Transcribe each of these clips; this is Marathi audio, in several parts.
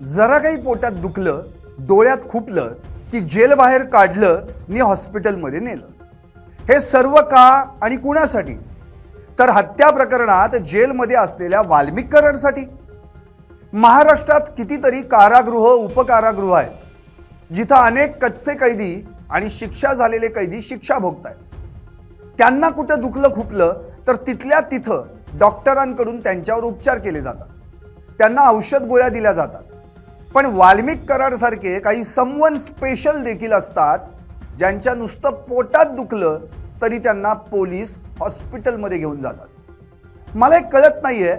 जरा काही पोटात दुखलं, डोळ्यात खुपलं की जेल बाहेर काढलं नि हॉस्पिटलमध्ये नेलं. हे सर्व का आणि कुणासाठी? तर हत्या प्रकरणात जेलमध्ये असलेल्या वाल्मिक कराडसाठी. महाराष्ट्रात कितीतरी कारागृह, उपकारागृह आहेत जिथं अनेक कच्चे कैदी आणि शिक्षा झालेले कैदी शिक्षा भोगतायत. त्यांना कुठं दुखलं खुपलं तर तिथल्या तिथं डॉक्टरांकडून त्यांच्यावर उपचार केले जातात, त्यांना औषध गोळ्या दिल्या जातात. पण वाल्मिक कराड सारखे काही समवन स्पेशल देखील असतात ज्यांच्या नुसतं पोटात दुखलं तरी त्यांना पोलीस हॉस्पिटलमध्ये घेऊन जातात. मला एक कळत नाहीये,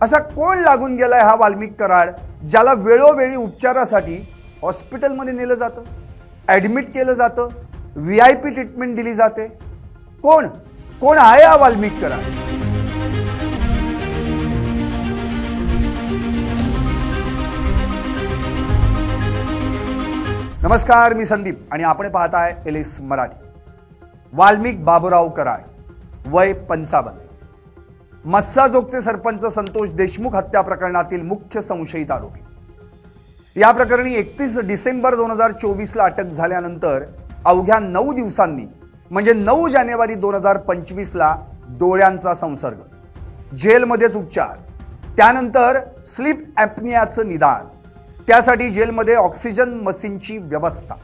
असा कोण लागून गेलाय हा वाल्मिक कराड ज्याला वेळोवेळी उपचारासाठी हॉस्पिटलमध्ये नेलं जातं, ॲडमिट केलं जातं, VIP ट्रीटमेंट दिली जाते. कोण कोण आहे हा वाल्मिक कराड? नमस्कार, मी संदीप आणि आपण पाहताय LS मराठी. वाल्मिक बाबूराव कराड, वय 55, मस्साजोगचे सरपंच संतोष देशमुख हत्या प्रकरणातील मुख्य संशयित आरोपी. या प्रकरणी 31 डिसेंबर 2024 ला अटक झाल्यानंतर अवघ्या 9 दिवसांनी म्हणजे 9 जानेवारी 2025 ला डोळ्यांचा संसर्ग, जेलमध्येच उपचार, त्यानंतर स्लीप ॲपनियाचं निदान, त्यासाठी जेलमध्ये ऑक्सिजन मशीनची व्यवस्था.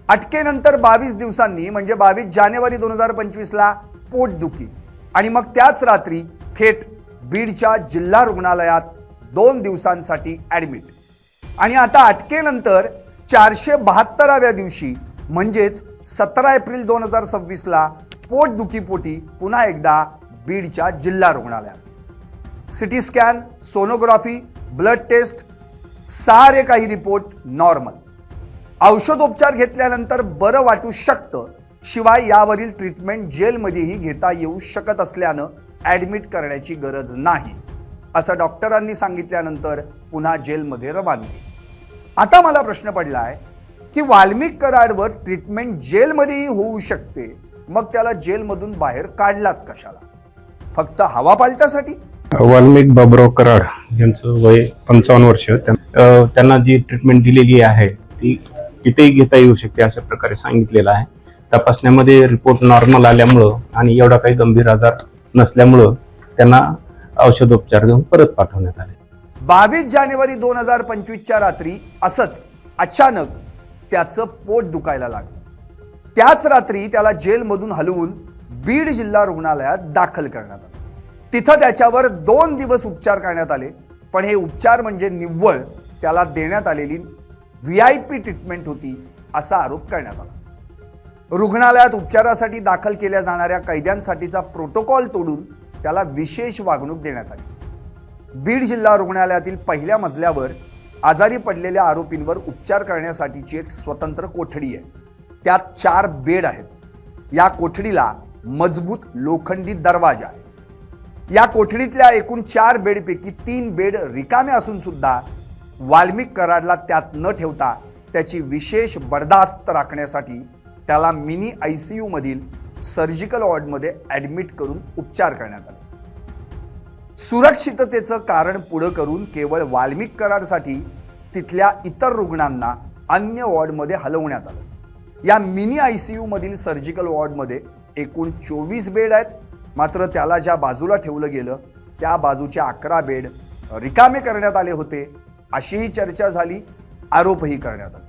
अटकेनंतर 22 दिवसांनी म्हणजे 22 जानेवारी 2025 ला पोटदुखी आणि मग त्याच रात्री थेट बीडच्या जिल्हा रुग्णालयात 2 दिवसांसाठी ॲडमिट. आणि आता अटकेनंतर 472व्या दिवशी म्हणजेच 17 एप्रिल 2026 ला पोटदुखीपोटी पुन्हा एकदा बीडच्या जिल्हा रुग्णालयात. CT scan, sonography, blood test, सारे काही रिपोर्ट नॉर्मल. औषधोपचार घेतल्यानंतर बरं वाटू शकतं, शिवाय यावरील ट्रीटमेंट जेलमध्येही घेता येऊ शकत असल्यानं ॲडमिट करण्याची गरज नाही असं डॉक्टरांनी सांगितल्यानंतर पुन्हा जेलमध्ये रवानगी. आता मला प्रश्न पडलाय की वाल्मिक कराडवर ट्रीटमेंट जेलमध्येही होऊ शकते, मग त्याला जेलमधून बाहेर काढलाच कशाला? फक्त हवा पालटासाठी? वाल्मिक बाबूराव कराड यांचं वय 55 वर्ष. त्यांना जी ट्रीटमेंट दिलेली आहे ती कितीही घेता येऊ शकते अशा प्रकारे सांगितलेलं आहे. तपासण्यामध्ये रिपोर्ट नॉर्मल आल्यामुळं आणि एवढा काही गंभीर आजार नसल्यामुळं त्यांना औषधोपचार घेऊन परत पाठवण्यात आले. 22 जानेवारी 2025च्या रात्री असंच अचानक त्याचं पोट दुखायला लागलं. त्याच रात्री त्याला जेलमधून हलवून बीड जिल्हा रुग्णालयात दाखल करण्यात आलं. तिथं त्याच्यावर 2 दिवस उपचार करण्यात आले. पण हे उपचार म्हणजे निव्वळ त्याला देण्यात आलेली VIP ट्रीटमेंट होती असा आरोप करण्यात आला. रुग्णालयात उपचारासाठी दाखल केल्या जाणाऱ्या कैद्यांसाठीचा प्रोटोकॉल तोडून त्याला विशेष वागणूक देण्यात आली. बीड जिल्हा रुग्णालयातील पहिल्या मजल्यावर आजारी पडलेल्या आरोपींवर उपचार करण्यासाठीची एक स्वतंत्र कोठडी आहे. त्यात 4 बेड आहेत. या कोठडीला मजबूत लोखंडी दरवाजा आहे. या कोठडीतल्या एकूण 4 बेडपैकी 3 बेड रिकामे असून सुद्धा वाल्मिक कराडला त्यात न ठेवता त्याची विशेष बर्दास्त राखण्यासाठी त्याला मिनी ICU मधील सर्जिकल वॉर्डमध्ये ॲडमिट करून उपचार करण्यात आले. सुरक्षिततेचं कारण पुढं करून केवळ वाल्मिक कराडसाठी तिथल्या इतर रुग्णांना अन्य वॉर्डमध्ये हलवण्यात आलं. या मिनी ICU मधील सर्जिकल वॉर्डमध्ये एकूण 24 बेड आहेत. मात्र त्याला ज्या बाजूला ठेवलं गेलं त्या बाजूचे 11 बेड रिकामे करण्यात आले होते अशीही चर्चा झाली, आरोपही करण्यात आले.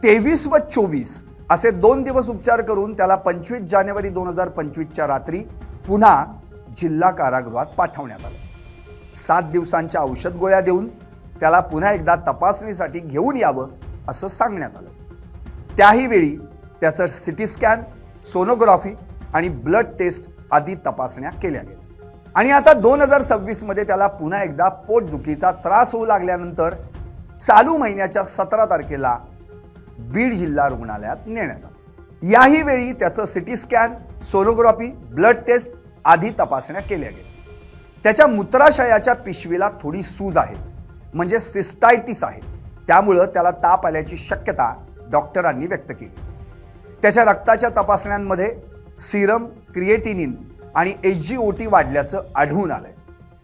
23 व 24 असे 2 दिवस उपचार करून त्याला 25 जानेवारी 2025च्या रात्री पुन्हा जिल्हा कारागृहात पाठवण्यात आलं. 7 दिवसांच्या औषध गोळ्या देऊन त्याला पुन्हा एकदा तपासणीसाठी घेऊन यावं असं सांगण्यात आलं. त्याही वेळी त्याचं सिटी स्कॅन, सोनोग्राफी आणि ब्लड टेस्ट आदी तपासण्या केल्या गेल्या. आणि आता 2026 मध्ये त्याला पुन्हा एकदा पोटदुखीचा त्रास होऊ लागल्यानंतर चालू महिन्याच्या 17 तारखेला बीड जिल्हा रुग्णालयात नेण्यात आलं. याही वेळी त्याचं CT scan, sonography, blood test आदी तपासण्या केल्या गेल्या. त्याच्या मूत्राशयाच्या पिशवीला थोडी सूज आहे, म्हणजे सिस्टायटिस आहे. त्यामुळं त्याला ताप आल्याची शक्यता डॉक्टरांनी व्यक्त केली. त्याच्या रक्ताच्या तपासण्यांमध्ये सीरम, क्रिएटिनिन आणि SGOT वाढल्याचं आढळून आलंय.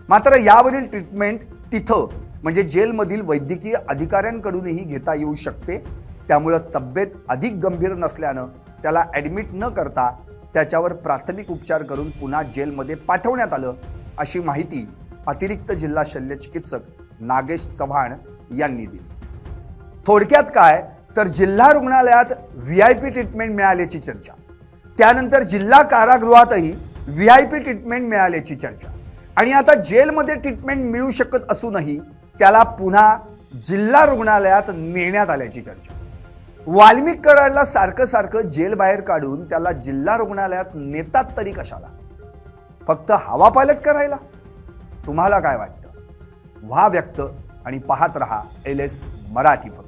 मात्र यावरील ट्रीटमेंट तिथं म्हणजे जेलमधील वैद्यकीय अधिकाऱ्यांकडूनही घेता येऊ शकते. त्यामुळं तब्येत अधिक गंभीर नसल्यानं त्याला ॲडमिट न करता त्याच्यावर प्राथमिक उपचार करून पुन्हा जेलमध्ये पाठवण्यात आलं, अशी माहिती अतिरिक्त जिल्हा शल्य चिकित्सक नागेश चव्हाण यांनी दिली. थोडक्यात काय तर जिल्हा रुग्णालयात VIP ट्रीटमेंट मिळाल्याची चर्चा, त्यानंतर जिल्हा कारागृहातही VIP ट्रीटमेंट मिळाल्याची चर्चा आणि आता जेलमध्ये ट्रीटमेंट मिळू शकत असूनही त्याला पुन्हा जिल्हा रुग्णालयात नेण्यात आल्याची चर्चा. वाल्मिक कराडला सारखं सारखं जेल बाहेर काढून त्याला जिल्हा रुग्णालयात नेतात तरी कशाला? फक्त हवा पालट करायला? तुम्हाला काय वाटतं? व्हा व्यक्त आणि पाहत रहा LS मराठी. फक्त